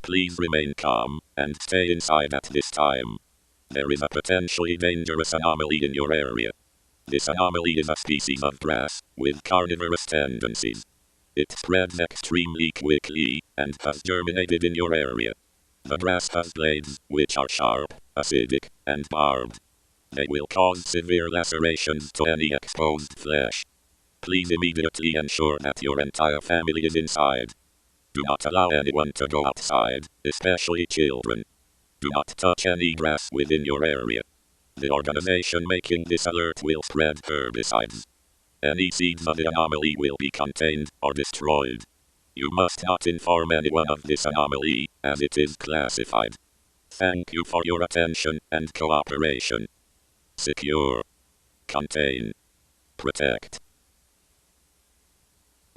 Please remain calm and stay inside at this time. There is a potentially dangerous anomaly in your area. This anomaly is a species of grass with carnivorous tendencies. It spreads extremely quickly and has germinated in your area. The grass has blades, which are sharp, acidic, and barbed. They will cause severe lacerations to any exposed flesh. Please immediately ensure that your entire family is inside. Do not allow anyone to go outside, especially children. Do not touch any grass within your area. The organization making this alert will spread herbicides. Any seeds of the anomaly will be contained or destroyed. You must not inform anyone of this anomaly, as it is classified. Thank you for your attention and cooperation. Secure. Contain. Protect.